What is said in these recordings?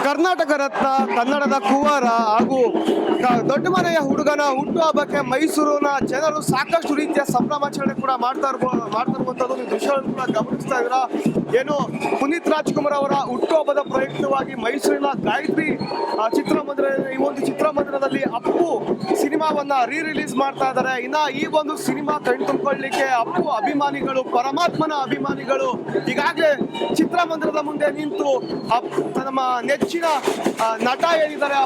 ಕರ್ನಾಟಕ ರತ್ನ ಕನ್ನಡದ ಕುವರ ಹಾಗೂ ದೊಡ್ಡ ಮನೆಯ ಹುಡುಗನ ಹುಟ್ಟುಹಬ್ಬಕ್ಕೆ ಮೈಸೂರಿನ ಜನರು ಸಾಕಷ್ಟು ರೀತಿಯ ಸಂಭ್ರಮಾಚರಣೆ ಕೂಡ ಮಾಡ್ತಾ ಇರುವಂತದ್ದು ನೀವು ದೃಶ್ಯಗಳನ್ನು ಕೂಡ ಗಮನಿಸ್ತಾ ಇದ್ರ. ಏನು ಪುನೀತ್ ರಾಜ್ಕುಮಾರ್ ಅವರ ಹುಟ್ಟುಹಬ್ಬದ ಪ್ರಯುಕ್ತವಾಗಿ ಮೈಸೂರಿನ ಗಾಯತ್ರಿ ಚಿತ್ರಮಂದಿರ ಈ ಒಂದು ಚಿತ್ರಮಂದಿರದಲ್ಲಿ ಅಪ್ಪು ಸಿನಿಮಾವನ್ನ ರಿಲೀಸ್ ಮಾಡ್ತಾ ಇದ್ದಾರೆ. ಇನ್ನ ಈ ಒಂದು ಸಿನಿಮಾ ಕಣ್ತುಂಬಿಕೊಳ್ಳಿಕ್ಕೆ ಅಪ್ಪು ಅಭಿಮಾನಿಗಳು, ಪರಮಾತ್ಮನ ಅಭಿಮಾನಿಗಳು ಈಗಾಗಲೇ ಚಿತ್ರಮಂದಿರದ ಮುಂದೆ ನಿಂತು ನಮ್ಮ ನೆಚ್ಚಿನ ನಟ ಏನಿದ್ದಾರೆ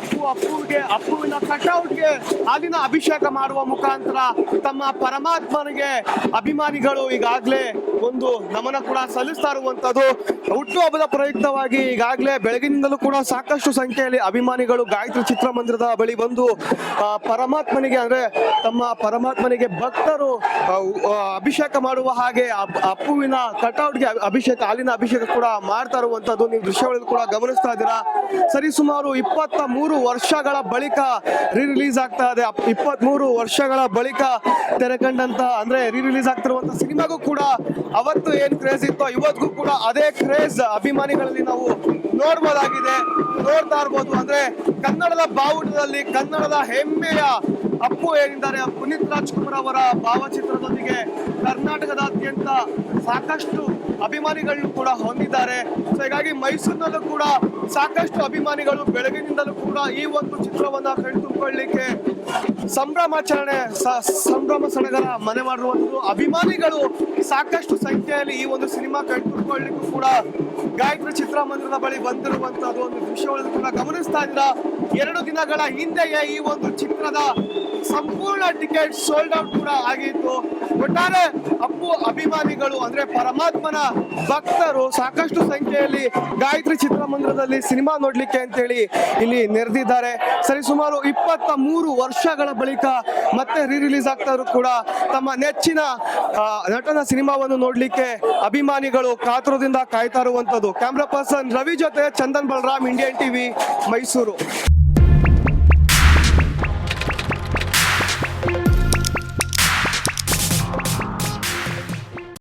ಅಪ್ಪುವಿನ ಕಟೌಟ್ಗೆ ಹಾಲಿನ ಅಭಿಷೇಕ ಮಾಡುವ ಮುಖಾಂತರ ತಮ್ಮ ಪರಮಾತ್ಮನಿಗೆ ಅಭಿಮಾನಿಗಳು ಈಗಾಗಲೇ ಒಂದು ನಮನ ಕೂಡ ಸಲ್ಲಿಸ್ತಾ ಇರುವಂತದ್ದು. ಹುಟ್ಟುಹಬ್ಬದ ಪ್ರಯುಕ್ತವಾಗಿ ಈಗಾಗಲೇ ಬೆಳಗಿನಿಂದಲೂ ಕೂಡ ಸಾಕಷ್ಟು ಸಂಖ್ಯೆಯಲ್ಲಿ ಅಭಿಮಾನಿಗಳು ಗಾಯತ್ರಿ ಚಿತ್ರಮಂದಿರದ ಬಳಿ ಬಂದು ಪರಮಾತ್ಮನಿಗೆ ಅಂದ್ರೆ ತಮ್ಮ ಪರಮಾತ್ಮನಿಗೆ ಭಕ್ತರು ಅಭಿಷೇಕ ಮಾಡುವ ಹಾಗೆ ಅಪ್ಪುವಿನ ಕಟೌಟ್ಗೆ ಹಾಲಿನ ಅಭಿಷೇಕ ಕೂಡ ಮಾಡ್ತಾ ಇರುವಂತದ್ದು ನೀವು ದೃಶ್ಯಗಳಲ್ಲಿ ಕೂಡ ಗಮನಿಸ್ತಾ ಇದ್ದೀರಾ. ಸರಿ ಸುಮಾರು 23 ವರ್ಷಗಳ ಬಳಿಕ ರಿಲೀಸ್ ಆಗ್ತಾ ಇದೆ. 23 ವರ್ಷಗಳ ಬಳಿಕ ತೆರೆಕಂಡಂತ ಅಂದ್ರೆ ರಿಲೀಸ್ ಆಗ್ತಿರುವಂತ ಸಿನಿಮಾಗೂ ಕೂಡ ಅವತ್ತು ಏನ್ ಕ್ರೇಜ್ ಇತ್ತೋ ಇವತ್ತಿಗೂ ಕೂಡ ಅದೇ ಕ್ರೇಜ್ ಅಭಿಮಾನಿಗಳಲ್ಲಿ ನಾವು ನೋಡ್ತಾ ಇರ್ಬೋದು. ಅಂದ್ರೆ ಕನ್ನಡದ ಬಾವುಟದಲ್ಲಿ ಕನ್ನಡದ ಹೆಮ್ಮೆಯ ಅಪ್ಪು ಏನಿದ್ದಾರೆ ಪುನೀತ್ ರಾಜ್ಕುಮಾರ್ ಅವರ ಭಾವಚಿತ್ರದೊಂದಿಗೆ ಕರ್ನಾಟಕದಾದ್ಯಂತ ಸಾಕಷ್ಟು ಅಭಿಮಾನಿಗಳನ್ನು ಕೂಡ ಹೊಂದಿದ್ದಾರೆ. ಸೊ ಹೀಗಾಗಿ ಮೈಸೂರಿನಲ್ಲೂ ಕೂಡ ಸಾಕಷ್ಟು ಅಭಿಮಾನಿಗಳು ಬೆಳಗಿನಿಂದಲೂ ಕೂಡ ಈ ಒಂದು ಚಿತ್ರವನ್ನ ಕಣ್ತುಂಬಿಕೊಳ್ಳಿಕ್ಕೆ ಸಂಭ್ರಮ ಸಡಗರ ಮನೆ ಮಾಡಿರುವಂತದ್ದು. ಅಭಿಮಾನಿಗಳು ಸಾಕಷ್ಟು ಸಂಖ್ಯೆಯಲ್ಲಿ ಈ ಒಂದು ಸಿನಿಮಾ ಕಣ್ತುಂಬಿಕೊಳ್ಳಿಕ್ಕೂ ಕೂಡ ಗಾಯತ್ರಿ ಚಿತ್ರಮಂದಿರದ ಬಳಿ ಬಂದಿರುವಂತದ್ದು ಒಂದು ದೃಶ್ಯವನ್ನು ಕೂಡ ಗಮನಿಸ್ತಾ ಇದ್ದೀರಾ. 2 ದಿನಗಳ ಹಿಂದೆಯೇ ಈ ಒಂದು ಚಿತ್ರದ ಸಂಪೂರ್ಣ ಟಿಕೆಟ್ ಸೋಲ್ಡ್ ಔಟ್ ಕೂಡ ಆಗಿತ್ತು. ಒಟ್ಟಾರೆ ಅಪ್ಪು ಅಭಿಮಾನಿಗಳು ಅಂದ್ರೆ ಪರಮಾತ್ಮನ ಭಕ್ತರು ಸಾಕಷ್ಟು ಸಂಖ್ಯೆಯಲ್ಲಿ ಗಾಯತ್ರಿ ಚಿತ್ರಮಂದಿರದಲ್ಲಿ ಸಿನಿಮಾ ನೋಡ್ಲಿಕ್ಕೆ ಅಂತೇಳಿ ಇಲ್ಲಿ ನೆರೆದಿದ್ದಾರೆ. ಸರಿಸುಮಾರು 23 ವರ್ಷಗಳ ಬಳಿಕ ಮತ್ತೆ ರಿಲೀಸ್ ಆಗ್ತಾರು ಕೂಡ ತಮ್ಮ ನೆಚ್ಚಿನ ನಟನ ಸಿನಿಮಾವನ್ನು ನೋಡ್ಲಿಕ್ಕೆ ಅಭಿಮಾನಿಗಳು ಕಾತುರದಿಂದ ಕಾಯ್ತಾ ಇರುವಂತದ್ದು. ಕ್ಯಾಮ್ರಾ ಪರ್ಸನ್ ರವಿ ಜೊತೆ ಚಂದನ್ ಬಲರಾಮ್, ಇಂಡಿಯನ್ ಟಿವಿ, ಮೈಸೂರು.